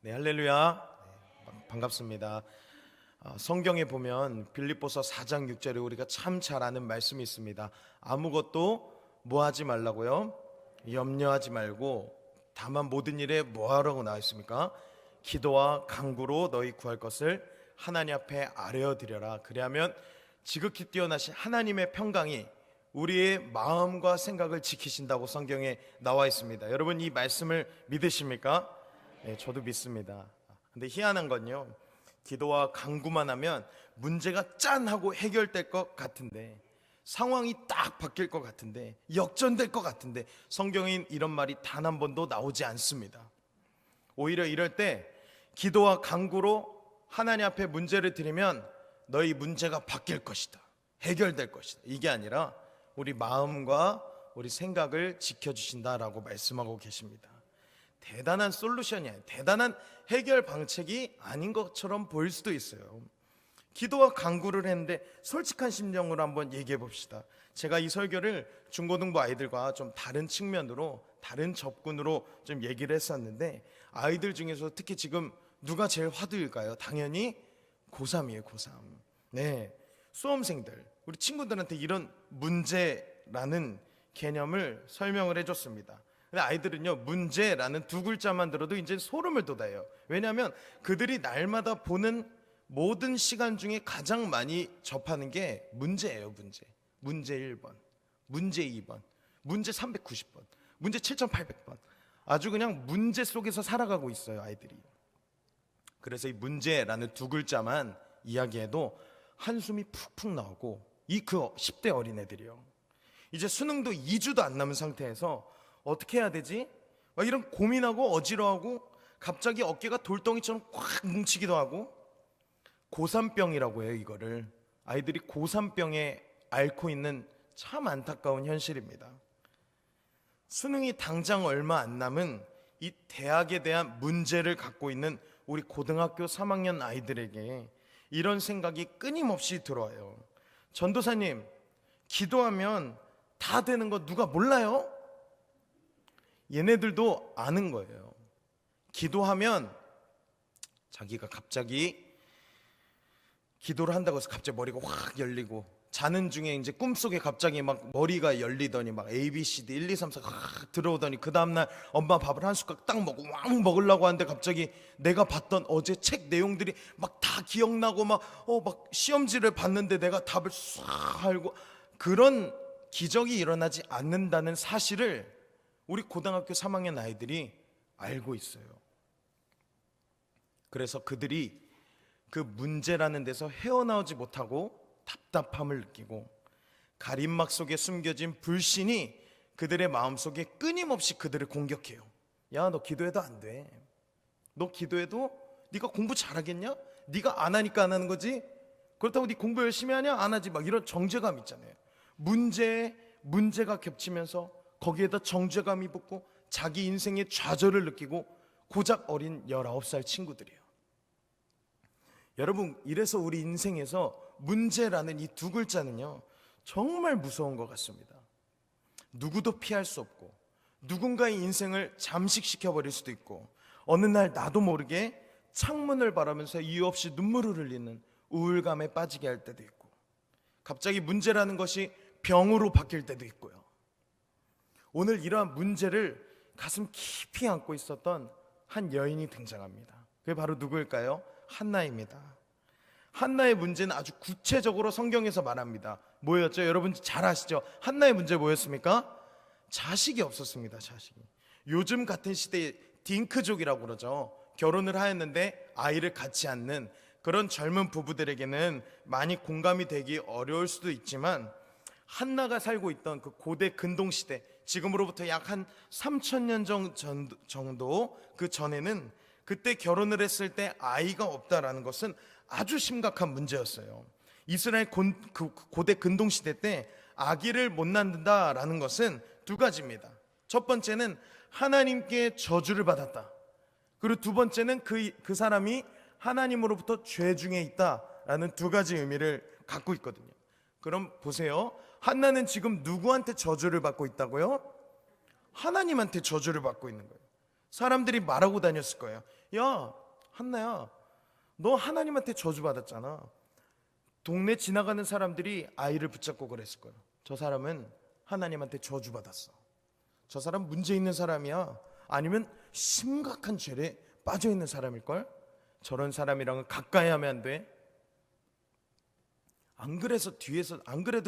네, 할렐루야. 반갑습니다. 성경에 보면 빌립보서 4장 6절에 우리가 참 잘 아는 말씀이 있습니다. 아무것도 뭐 하지 말라고요? 염려하지 말고 다만 모든 일에 뭐 하라고 나와 있습니까? 기도와 간구로 너희 구할 것을 하나님 앞에 아뢰어 드려라. 그리하면 지극히 뛰어나신 하나님의 평강이 우리의 마음과 생각을 지키신다고 성경에 나와 있습니다. 여러분, 이 말씀을 믿으십니까? 네, 저도 믿습니다. 근데 희한한 건요, 기도와 간구만 하면 문제가 짠 하고 해결될 것 같은데, 상황이 딱 바뀔 것 같은데, 역전될 것 같은데, 성경엔 이런 말이 단 한 번도 나오지 않습니다. 오히려 이럴 때 기도와 간구로 하나님 앞에 문제를 드리면 너희 문제가 바뀔 것이다, 해결될 것이다, 이게 아니라 우리 마음과 우리 생각을 지켜주신다라고 말씀하고 계십니다. 대단한 솔루션이 아니에요. 대단한 해결 방책이 아닌 것처럼 보일 수도 있어요. 기도와 간구를 했는데 솔직한 심정으로 한번 얘기해 봅시다. 제가 이 설교를 중고등부 아이들과 좀 다른 측면으로, 다른 접근으로 좀 얘기를 했었는데, 아이들 중에서 특히 지금 누가 제일 화두일까요? 당연히 고3이에요. 고3. 네, 수험생들, 우리 친구들한테 이런 문제라는 개념을 설명을 해줬습니다. 근데 아이들은요, 문제라는 두 글자만 들어도 이제 소름을 돋아요. 왜냐하면 그들이 날마다 보는 모든 시간 중에 가장 많이 접하는 게 문제예요. 문제 1번, 문제 2번, 문제 390번, 문제 7800번. 아주 그냥 문제 속에서 살아가고 있어요, 아이들이. 그래서 이 문제라는 두 글자만 이야기해도 한숨이 푹푹 나오고, 그 10대 어린애들이요, 이제 수능도 2주도 안 남은 상태에서 어떻게 해야 되지? 막 이런 고민하고 어지러워하고, 갑자기 어깨가 돌덩이처럼 꽉 뭉치기도 하고. 고3병이라고 해요, 이거를. 아이들이 고3병에 앓고 있는 참 안타까운 현실입니다. 수능이 당장 얼마 안 남은 이 대학에 대한 문제를 갖고 있는 우리 고등학교 3학년 아이들에게 이런 생각이 끊임없이 들어와요. 전도사님, 기도하면 다 되는 거 누가 몰라요? 얘네들도 아는 거예요. 기도하면 자기가 갑자기 기도를 한다고 해서 갑자기 머리가 확 열리고, 자는 중에 이제 꿈속에 갑자기 막 머리가 열리더니 막 ABCD 1, 2, 3, 4 확 들어오더니 그 다음날 엄마 밥을 한 숟가락 딱 먹고 왕 먹으려고 하는데 갑자기 내가 봤던 어제 책 내용들이 막 다 기억나고 막 시험지를 봤는데 내가 답을 싹 알고, 그런 기적이 일어나지 않는다는 사실을 우리 고등학교 3학년 아이들이 알고 있어요. 그래서 그들이 그 문제라는 데서 헤어나오지 못하고 답답함을 느끼고, 가림막 속에 숨겨진 불신이 그들의 마음속에 끊임없이 그들을 공격해요. 야, 너 기도해도 안 돼. 너 기도해도 네가 공부 잘하겠냐? 네가 안 하니까 안 하는 거지. 그렇다고 네 공부 열심히 하냐? 안 하지. 막 이런 정죄감 있잖아요. 문제가 겹치면서 거기에다 정죄감이 붙고 자기 인생의 좌절을 느끼고, 고작 어린 19살 친구들이에요. 여러분, 이래서 우리 인생에서 문제라는 이 두 글자는요, 정말 무서운 것 같습니다. 누구도 피할 수 없고, 누군가의 인생을 잠식시켜버릴 수도 있고, 어느 날 나도 모르게 창문을 바라면서 이유 없이 눈물을 흘리는 우울감에 빠지게 할 때도 있고, 갑자기 문제라는 것이 병으로 바뀔 때도 있고요. 오늘 이러한 문제를 가슴 깊이 안고 있었던 한 여인이 등장합니다. 그게 바로 누구일까요? 한나입니다. 한나의 문제는 아주 구체적으로 성경에서 말합니다. 뭐였죠? 여러분 잘 아시죠? 한나의 문제 뭐였습니까? 자식이 없었습니다. 자식이. 요즘 같은 시대에 딩크족이라고 그러죠. 결혼을 하였는데 아이를 갖지 않는 그런 젊은 부부들에게는 많이 공감이 되기 어려울 수도 있지만, 한나가 살고 있던 그 고대 근동시대, 지금으로부터 약 한 3000년 정도 그 전에는, 그때 결혼을 했을 때 아이가 없다라는 것은 아주 심각한 문제였어요. 이스라엘 고대 근동시대 때 아기를 못 낳는다라는 것은 두 가지입니다. 첫 번째는 하나님께 저주를 받았다. 그리고 두 번째는 그 사람이 하나님으로부터 죄 중에 있다라는 두 가지 의미를 갖고 있거든요. 그럼 보세요. 한나는 지금 누구한테 저주를 받고 있다고요? 하나님한테 저주를 받고 있는 거예요. 사람들이 말하고 다녔을 거예요. 야 한나야, 너 하나님한테 저주받았잖아. 동네 지나가는 사람들이 아이를 붙잡고 그랬을 거야. 저 사람은 하나님한테 저주받았어. 저 사람 문제 있는 사람이야. 아니면 심각한 죄에 빠져 있는 사람일걸. 저런 사람이랑은 가까이 하면 안 돼. 안 그래도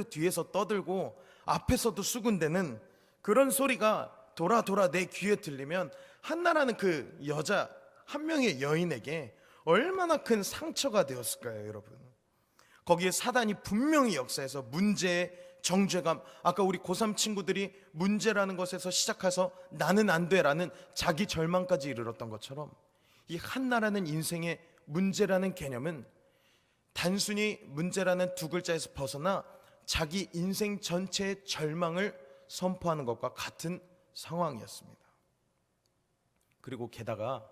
뒤에서 떠들고 앞에서도 수군대는 그런 소리가 돌아 내 귀에 들리면 한나라는 그 여자 한 명의 여인에게 얼마나 큰 상처가 되었을까요, 여러분? 거기에 사단이 분명히 역사해서 문제, 정죄감, 아까 우리 고3 친구들이 문제라는 것에서 시작해서 나는 안 돼라는 자기 절망까지 이르렀던 것처럼, 이 한나라는 인생의 문제라는 개념은 단순히 문제라는 두 글자에서 벗어나 자기 인생 전체의 절망을 선포하는 것과 같은 상황이었습니다. 그리고 게다가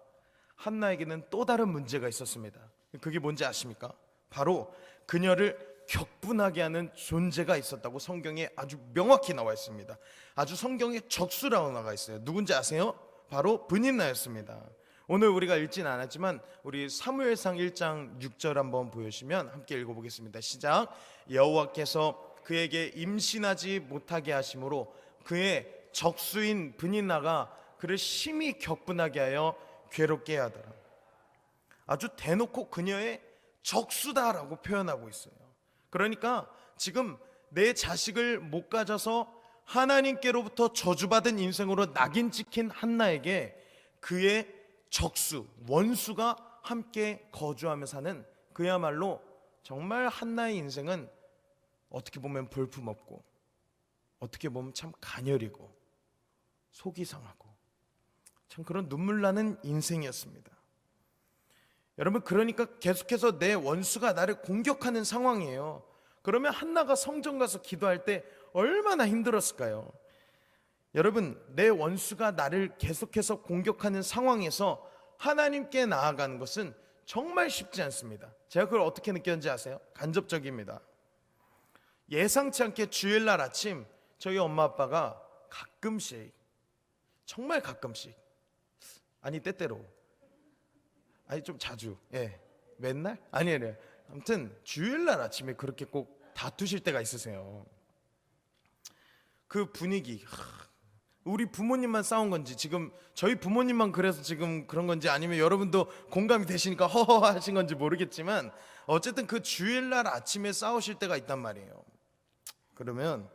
한나에게는 또 다른 문제가 있었습니다. 그게 뭔지 아십니까? 바로 그녀를 격분하게 하는 존재가 있었다고 성경에 아주 명확히 나와 있습니다. 아주 성경에 적수라고 나와 있어요. 누군지 아세요? 바로 브닌나였습니다. 오늘 우리가 읽진 않았지만 우리 사무엘상 1장 6절 한번 보여주시면 함께 읽어보겠습니다. 시작. 여호와께서 그에게 임신하지 못하게 하심으로 그의 적수인 브닌나가 그를 심히 격분하게 하여 괴롭게 하더라. 아주 대놓고 그녀의 적수다라고 표현하고 있어요. 그러니까 지금 내 자식을 못 가져서 하나님께로부터 저주받은 인생으로 낙인 찍힌 한나에게 그의 적수, 원수가 함께 거주하며 사는, 그야말로 정말 한나의 인생은 어떻게 보면 볼품없고 어떻게 보면 참 가녀리고 속이 상하고 참 그런 눈물 나는 인생이었습니다. 여러분, 그러니까 계속해서 내 원수가 나를 공격하는 상황이에요. 그러면 한나가 성전 가서 기도할 때 얼마나 힘들었을까요? 여러분, 내 원수가 나를 계속해서 공격하는 상황에서 하나님께 나아가는 것은 정말 쉽지 않습니다. 제가 그걸 어떻게 느꼈는지 아세요? 간접적입니다. 예상치 않게 주일날 아침 저희 엄마 아빠가 가끔씩, 정말 가끔씩, 아니 때때로, 아니 좀 자주, 맨날? 아니에요. 아무튼 주일날 아침에 그렇게 꼭 다투실 때가 있으세요. 그 분위기, 우리 부모님만 싸운 건지, 지금 저희 부모님만 그래서 지금 그런 건지, 아니면 여러분도 공감이 되시니까 허허 하신 건지 모르겠지만, 어쨌든 그 주일날 아침에 싸우실 때가 있단 말이에요. 그러면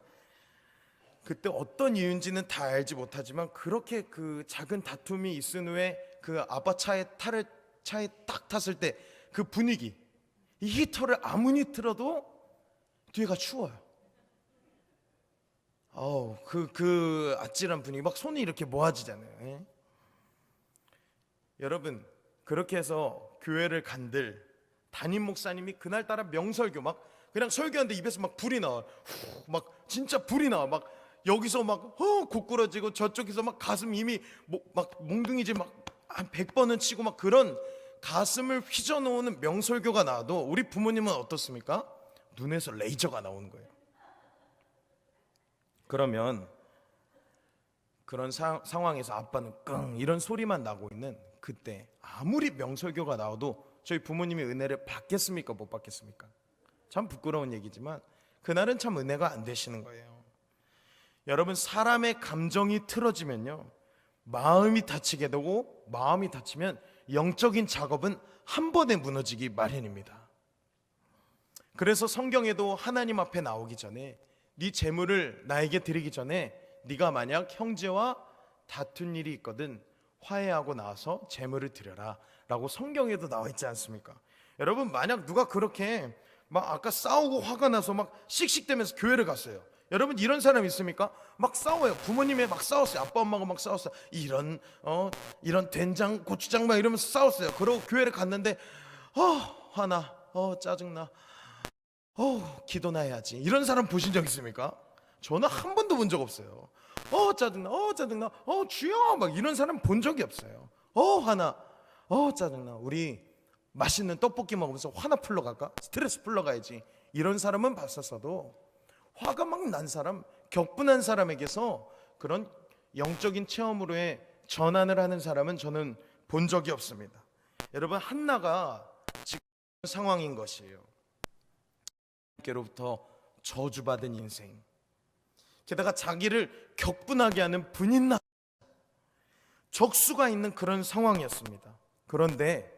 그때 어떤 이유인지는 다 알지 못하지만 그렇게 그 작은 다툼이 있은 후에 그 아빠 차에 딱 탔을 때 그 분위기, 이 히터를 아무리 틀어도 뒤에가 추워요. 그 아찔한 분위기, 막 손이 이렇게 모아지잖아요. 여러분, 그렇게 해서 교회를 간들 담임 목사님이 그날따라 명설교 막 그냥 설교하는데 입에서 막 불이 나와. 막 진짜 불이 나와. 막 여기서 막 고꾸라지고 저쪽에서 막 가슴 이미 막 몽둥이질 막 한 100번은 치고 막 그런 가슴을 휘저놓는 명설교가 나와도 우리 부모님은 어떻습니까? 눈에서 레이저가 나오는 거예요. 그러면 그런 상황에서 아빠는 끙 이런 소리만 나고 있는 그때 아무리 명설교가 나와도 저희 부모님의 은혜를 받겠습니까? 못 받겠습니까? 참 부끄러운 얘기지만 그날은 참 은혜가 안 되시는 거예요. 여러분, 사람의 감정이 틀어지면요, 마음이 다치게 되고, 마음이 다치면 영적인 작업은 한 번에 무너지기 마련입니다. 그래서 성경에도 하나님 앞에 나오기 전에, 네 재물을 나에게 드리기 전에 네가 만약 형제와 다툰 일이 있거든 화해하고 나와서 재물을 드려라 라고 성경에도 나와 있지 않습니까? 여러분, 만약 누가 그렇게 막 아까 싸우고 화가 나서 막 씩씩대면서 교회를 갔어요. 여러분, 이런 사람 있습니까? 막 싸워요. 부모님이 막 싸웠어요. 아빠 엄마가 막 싸웠어요. 이런 된장 고추장 막 이러면서 싸웠어요. 그러고 교회를 갔는데 화나, 짜증나, 기도나 해야지. 이런 사람 보신 적 있습니까? 저는 한 번도 본 적 없어요. 짜증나, 주여, 막 이런 사람 본 적이 없어요. 화나, 짜증나. 우리 맛있는 떡볶이 먹으면서 화나 풀러 갈까? 스트레스 풀러 가야지. 이런 사람은 봤었어도 화가 막 난 사람, 격분한 사람에게서 그런 영적인 체험으로의 전환을 하는 사람은 저는 본 적이 없습니다. 여러분, 한나가 지금 상황인 것이에요. 하나님께로부터 저주받은 인생, 게다가 자기를 격분하게 하는 분인나 적수가 있는 그런 상황이었습니다. 그런데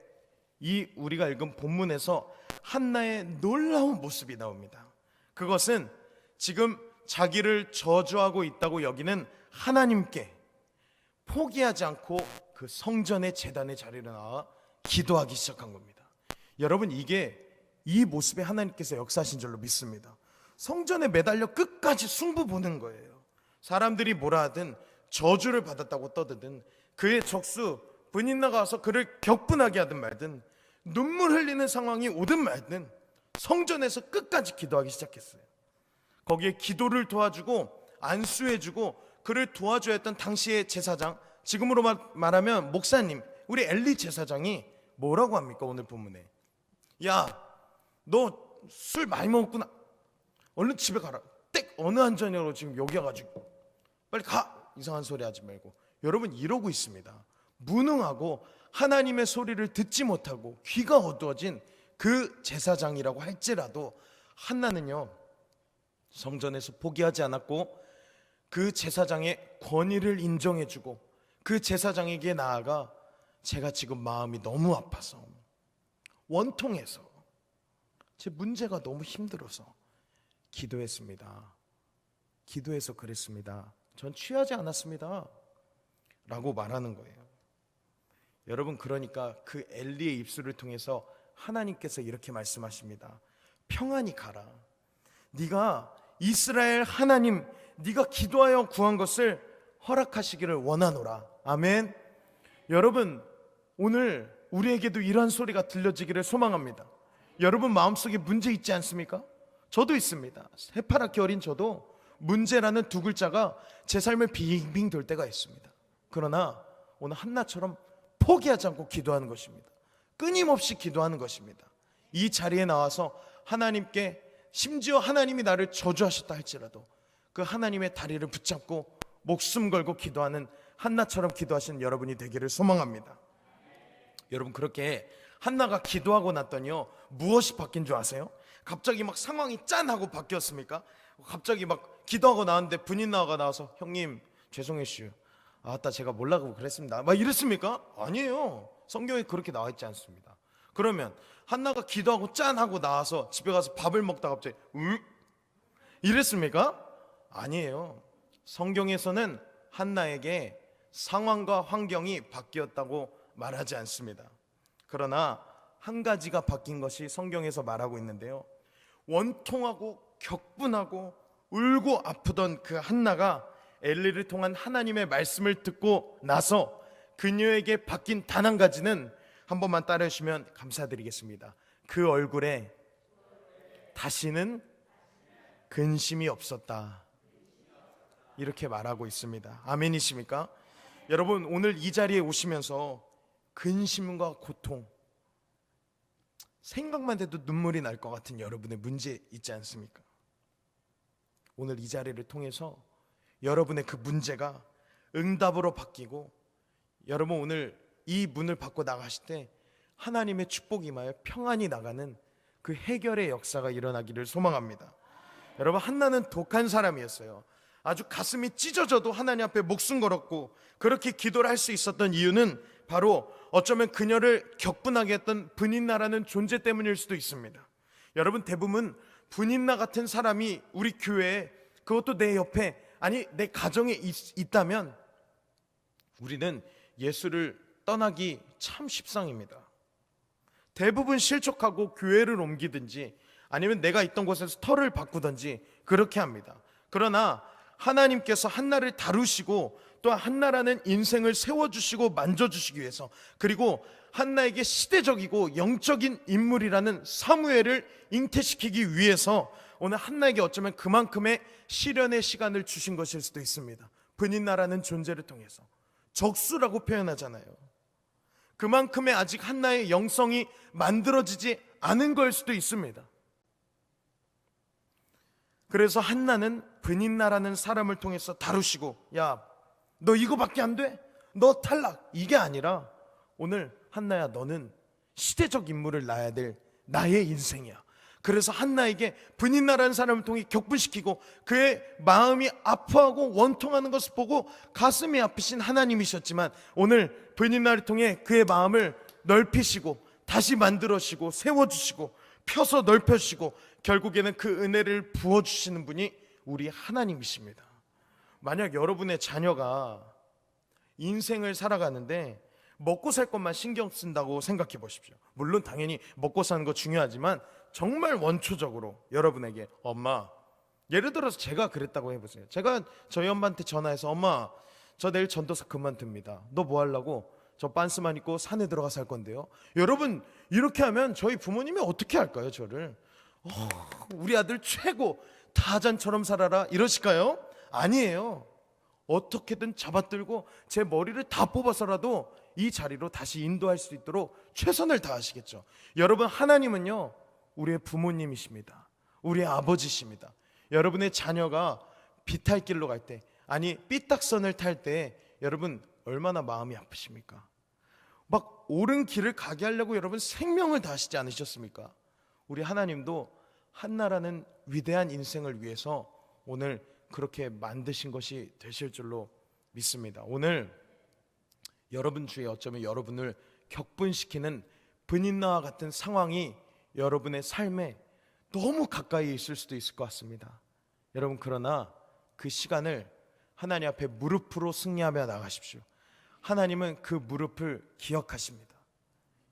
이 우리가 읽은 본문에서 한나의 놀라운 모습이 나옵니다. 그것은 지금 자기를 저주하고 있다고 여기는 하나님께 포기하지 않고 그 성전의 제단의 자리에 나와 기도하기 시작한 겁니다. 여러분, 이 모습에 하나님께서 역사하신 줄로 믿습니다. 성전에 매달려 끝까지 승부 보는 거예요. 사람들이 뭐라 하든 저주를 받았다고 떠드든 그의 적수 분인나가 와서 그를 격분하게 하든 말든 눈물 흘리는 상황이 오든 말든 성전에서 끝까지 기도하기 시작했어요. 거기에 기도를 도와주고 안수해주고 그를 도와줘야 했던 당시의 제사장, 지금으로 말하면 목사님, 우리 엘리 제사장이 뭐라고 합니까? 오늘 본문에, 야, 너 술 많이 먹었구나, 얼른 집에 가라. 땡, 어느 한 저녁으로 지금 여기 와가지고 빨리 가, 이상한 소리 하지 말고. 여러분, 이러고 있습니다. 무능하고 하나님의 소리를 듣지 못하고 귀가 어두워진 그 제사장이라고 할지라도 한나는요, 성전에서 포기하지 않았고 그 제사장의 권위를 인정해주고 그 제사장에게 나아가 제가 지금 마음이 너무 아파서, 원통해서, 제 문제가 너무 힘들어서 기도했습니다. 기도해서 그랬습니다. 전 취하지 않았습니다 라고 말하는 거예요. 여러분, 그러니까 그 엘리의 입술을 통해서 하나님께서 이렇게 말씀하십니다. 평안히 가라. 네가 이스라엘 하나님, 네가 기도하여 구한 것을 허락하시기를 원하노라. 아멘. 여러분, 오늘 우리에게도 이러한 소리가 들려지기를 소망합니다. 여러분 마음속에 문제 있지 않습니까? 저도 있습니다. 새파랗게 어린 저도 문제라는 두 글자가 제 삶에 빙빙 돌 때가 있습니다. 그러나 오늘 한나처럼 포기하지 않고 기도하는 것입니다. 끊임없이 기도하는 것입니다. 이 자리에 나와서 하나님께, 심지어 하나님이 나를 저주하셨다 할지라도 그 하나님의 다리를 붙잡고 목숨 걸고 기도하는 한나처럼 기도하시는 여러분이 되기를 소망합니다. 여러분, 그렇게 한나가 기도하고 났더니요, 무엇이 바뀐 줄 아세요? 갑자기 막 상황이 짠하고 바뀌었습니까? 갑자기 막 기도하고 나왔는데 분인나가 나와서, 형님 죄송해요, 아따 제가 몰라고 그랬습니다, 막 이랬습니까? 아니에요. 성경에 그렇게 나와 있지 않습니다. 그러면 한나가 기도하고 짠하고 나와서 집에 가서 밥을 먹다가 갑자기 이랬습니까? 아니에요. 성경에서는 한나에게 상황과 환경이 바뀌었다고 말하지 않습니다. 그러나 한 가지가 바뀐 것이 성경에서 말하고 있는데요, 원통하고 격분하고 울고 아프던 그 한나가 엘리를 통한 하나님의 말씀을 듣고 나서 그녀에게 바뀐 단 한 가지는, 한 번만 따라주시면 감사드리겠습니다. 그 얼굴에 다시는 근심이 없었다, 이렇게 말하고 있습니다. 아멘이십니까? 여러분, 오늘 이 자리에 오시면서 근심과 고통, 생각만 해도 눈물이 날 것 같은 여러분의 문제 있지 않습니까? 오늘 이 자리를 통해서 여러분의 그 문제가 응답으로 바뀌고, 여러분 오늘 이 문을 받고 나가실 때 하나님의 축복이 임하여 평안히 나가는 그 해결의 역사가 일어나기를 소망합니다. 여러분, 한나는 독한 사람이었어요. 아주 가슴이 찢어져도 하나님 앞에 목숨 걸었고, 그렇게 기도를 할 수 있었던 이유는 바로 어쩌면 그녀를 격분하게 했던 분인나라는 존재 때문일 수도 있습니다. 여러분, 대부분 분인나 같은 사람이 우리 교회에, 그것도 내 옆에, 아니 내 가정에 있다면 우리는 예수를 떠나기 참 십상입니다. 대부분 실족하고 교회를 옮기든지 아니면 내가 있던 곳에서 터를 바꾸든지 그렇게 합니다. 그러나 하나님께서 한나를 다루시고 또 한나라는 인생을 세워주시고 만져주시기 위해서, 그리고 한나에게 시대적이고 영적인 인물이라는 사무엘을 잉태시키기 위해서 오늘 한나에게 어쩌면 그만큼의 시련의 시간을 주신 것일 수도 있습니다. 분인나라는 존재를 통해서 적수라고 표현하잖아요. 그만큼의 아직 한나의 영성이 만들어지지 않은 걸 수도 있습니다. 그래서 한나는 분인나라는 사람을 통해서 다루시고, 야, 너 이거밖에 안 돼? 너 탈락, 이게 아니라 오늘 한나야, 너는 시대적 인물을 낳아야 될 나의 인생이야. 그래서 한나에게 브닌나라는 사람을 통해 격분시키고 그의 마음이 아파하고 원통하는 것을 보고 가슴이 아프신 하나님이셨지만, 오늘 브닌나를 통해 그의 마음을 넓히시고 다시 만들어주시고 세워주시고 펴서 넓혀주시고 결국에는 그 은혜를 부어주시는 분이 우리 하나님이십니다. 만약 여러분의 자녀가 인생을 살아가는데 먹고 살 것만 신경 쓴다고 생각해 보십시오. 물론 당연히 먹고 사는 거 중요하지만 정말 원초적으로 여러분에게, 엄마, 예를 들어서 제가 그랬다고 해보세요. 제가 저희 엄마한테 전화해서, 엄마, 저 내일 전도사 그만둡니다. 너 뭐 하려고? 저 빤스만 입고 산에 들어가 살 건데요. 여러분, 이렇게 하면 저희 부모님이 어떻게 할까요? 저를 우리 아들 최고, 타잔처럼 살아라 이러실까요? 아니에요. 어떻게든 잡아들고 제 머리를 다 뽑아서라도 이 자리로 다시 인도할 수 있도록 최선을 다하시겠죠. 여러분, 하나님은요 우리의 부모님이십니다. 우리의 아버지십니다. 여러분의 자녀가 비탈길로 갈 때, 아니 삐딱선을 탈 때 여러분 얼마나 마음이 아프십니까? 막 옳은 길을 가게 하려고 여러분 생명을 다하시지 않으셨습니까? 우리 하나님도 한나라는 위대한 인생을 위해서 오늘 그렇게 만드신 것이 되실 줄로 믿습니다. 오늘 여러분 주위에 어쩌면 여러분을 격분시키는 브닌나와 같은 상황이 여러분의 삶에 너무 가까이 있을 수도 있을 것 같습니다. 여러분, 그러나 그 시간을 하나님 앞에 무릎으로 승리하며 나가십시오. 하나님은 그 무릎을 기억하십니다.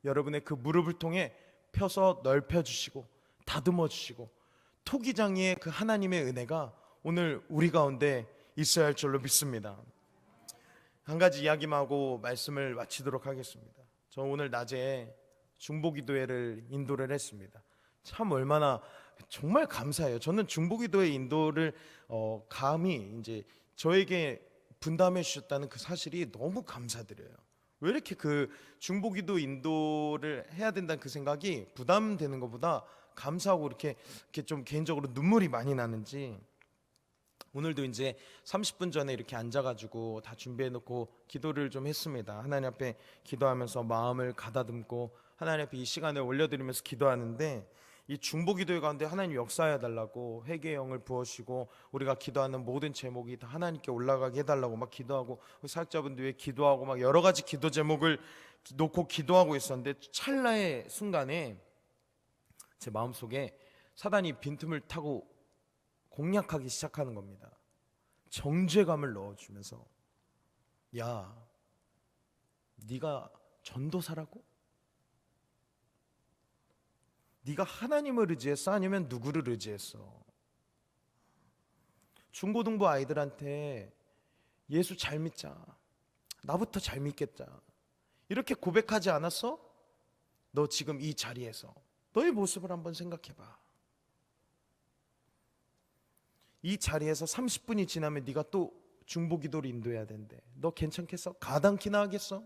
여러분의 그 무릎을 통해 펴서 넓혀주시고 다듬어 주시고 토기장이의 그 하나님의 은혜가 오늘 우리 가운데 있어야 할 줄로 믿습니다. 한 가지 이야기만 하고 말씀을 마치도록 하겠습니다. 저 오늘 낮에 중보기도회를 인도를 했습니다. 참 얼마나 정말 감사해요. 저는 중보기도회 인도를 감히 이제 저에게 분담해 주셨다는 그 사실이 너무 감사드려요. 왜 이렇게 그 중보기도 인도를 해야 된다는 그 생각이 부담되는 것보다 감사하고 이렇게 좀 개인적으로 눈물이 많이 나는지, 오늘도 이제 30분 전에 이렇게 앉아가지고 다 준비해놓고 기도를 좀 했습니다. 하나님 앞에 기도하면서 마음을 가다듬고 하나님 앞에 이 시간을 올려드리면서 기도하는데, 이 중보기도회 가운데 하나님 역사해 달라고 회개의 영을 부어주시고 우리가 기도하는 모든 제목이 다 하나님께 올라가게 해달라고 막 기도하고, 사역자분들 위해 기도하고 막 여러 가지 기도 제목을 놓고 기도하고 있었는데, 찰나의 순간에 제 마음속에 사단이 빈틈을 타고 공략하기 시작하는 겁니다. 정죄감을 넣어주면서, 야, 네가 전도사라고? 네가 하나님을 의지했어? 아니면 누구를 의지했어? 중고등부 아이들한테 예수 잘 믿자, 나부터 잘 믿겠다, 이렇게 고백하지 않았어? 너 지금 이 자리에서 너의 모습을 한번 생각해봐. 이 자리에서 30분이 지나면 네가 또 중보기도를 인도해야 된대. 너 괜찮겠어? 가당키나 하겠어?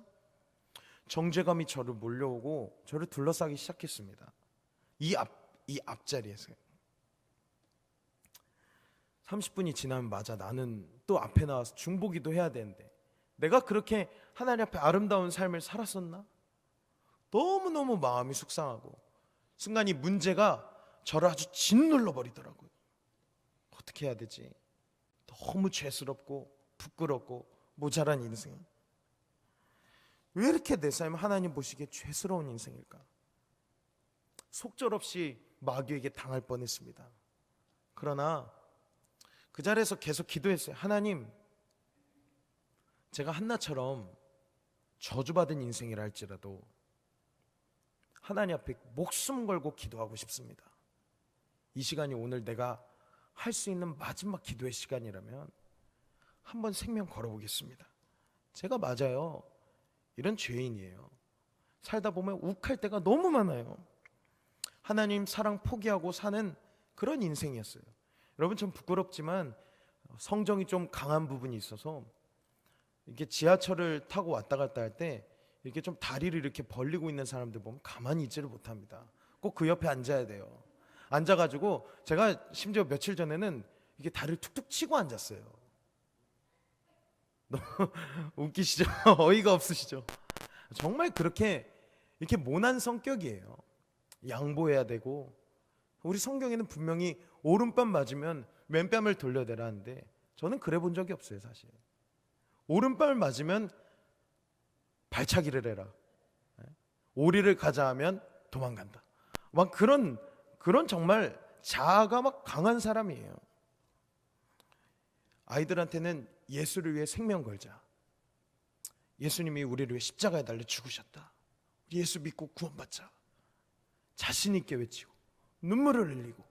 정죄감이 저를 몰려오고 저를 둘러싸기 시작했습니다. 이 앞자리에서 30분이 지나면, 맞아, 나는 또 앞에 나와서 중보기도 해야 되는데 내가 그렇게 하나님 앞에 아름다운 삶을 살았었나? 너무너무 마음이 속상하고 순간 이 문제가 저를 아주 짓눌러 버리더라고요. 어떻게 해야 되지? 너무 죄스럽고 부끄럽고 모자란 인생. 왜 이렇게 내 삶 하나님 보시기에 죄스러운 인생일까? 속절없이 마귀에게 당할 뻔했습니다. 그러나 그 자리에서 계속 기도했어요. 하나님, 제가 한나처럼 저주받은 인생이라 할지라도 하나님 앞에 목숨 걸고 기도하고 싶습니다. 이 시간이 오늘 내가 할 수 있는 마지막 기도의 시간이라면 한번 생명 걸어보겠습니다. 제가 맞아요, 이런 죄인이에요. 살다 보면 욱할 때가 너무 많아요. 하나님 사랑 포기하고 사는 그런 인생이었어요. 여러분, 좀 부끄럽지만 성정이 좀 강한 부분이 있어서 이렇게 지하철을 타고 왔다 갔다 할 때 이렇게 좀 다리를 이렇게 벌리고 있는 사람들 보면 가만히 있지를 못합니다. 꼭 그 옆에 앉아야 돼요. 앉아가지고 제가 심지어 며칠 전에는 이게 다리를 툭툭 치고 앉았어요. 너무 웃기시죠? 어이가 없으시죠? 정말 그렇게 이렇게 모난 성격이에요. 양보해야 되고, 우리 성경에는 분명히 오른뺨 맞으면 왼뺨을 돌려대라는데 저는 그래 본 적이 없어요, 사실. 오른뺨을 맞으면 발차기를 해라. 오리를 가자 하면 도망간다. 막 그런 정말 자아가 막 강한 사람이에요. 아이들한테는 예수를 위해 생명 걸자. 예수님이 우리를 위해 십자가에 달려 죽으셨다. 예수 믿고 구원받자. 자신 있게 외치고 눈물을 흘리고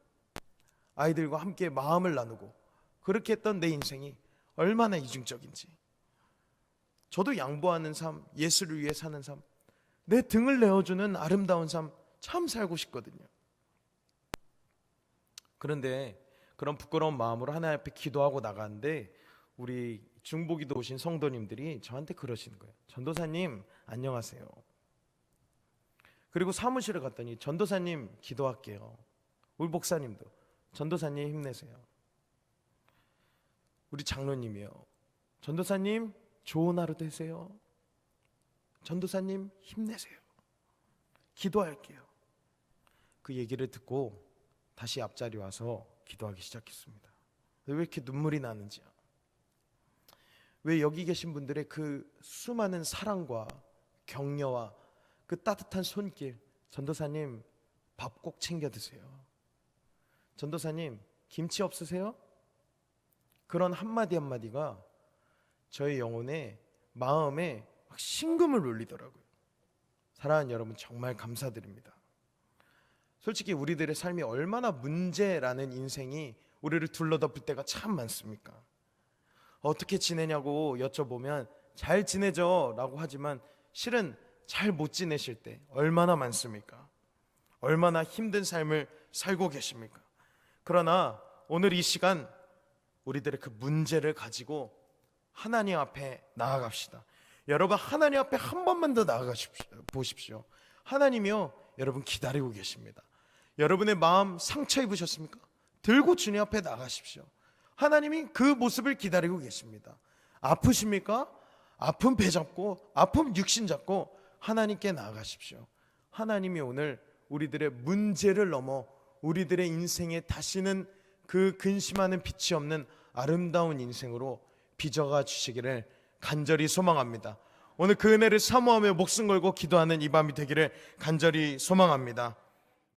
아이들과 함께 마음을 나누고 그렇게 했던 내 인생이 얼마나 이중적인지. 저도 양보하는 삶, 예수를 위해 사는 삶, 내 등을 내어주는 아름다운 삶 참 살고 싶거든요. 그런데 그런 부끄러운 마음으로 하나님 앞에 기도하고 나가는데 우리 중보기도 오신 성도님들이 저한테 그러시는 거예요. 전도사님 안녕하세요. 그리고 사무실에 갔더니 전도사님 기도할게요. 우리 목사님도 전도사님 힘내세요. 우리 장로님이요. 전도사님 좋은 하루 되세요. 전도사님 힘내세요. 기도할게요. 그 얘기를 듣고 다시 앞자리 와서 기도하기 시작했습니다. 왜 이렇게 눈물이 나는지요? 왜 여기 계신 분들의 그 수많은 사랑과 격려와 그 따뜻한 손길, 전도사님 밥 꼭 챙겨 드세요. 전도사님 김치 없으세요? 그런 한마디 한마디가 저의 영혼에 마음에 막 심금을 울리더라고요. 사랑하는 여러분 정말 감사드립니다. 솔직히 우리들의 삶이 얼마나 문제라는 인생이 우리를 둘러덮을 때가 참 많습니까? 어떻게 지내냐고 여쭤보면 잘 지내죠 라고 하지만 실은 잘 못 지내실 때 얼마나 많습니까? 얼마나 힘든 삶을 살고 계십니까? 그러나 오늘 이 시간 우리들의 그 문제를 가지고 하나님 앞에 나아갑시다. 여러분 하나님 앞에 한 번만 더 보십시오. 하나님이요 여러분 기다리고 계십니다. 여러분의 마음 상처 입으셨습니까? 들고 주님 앞에 나가십시오. 하나님이 그 모습을 기다리고 계십니다. 아프십니까? 아픈 배 잡고 아픈 육신 잡고 하나님께 나아가십시오. 하나님이 오늘 우리들의 문제를 넘어 우리들의 인생에 다시는 그 근심하는 빛이 없는 아름다운 인생으로 빚어가 주시기를 간절히 소망합니다. 오늘 그 은혜를 사모하며 목숨 걸고 기도하는 이 밤이 되기를 간절히 소망합니다.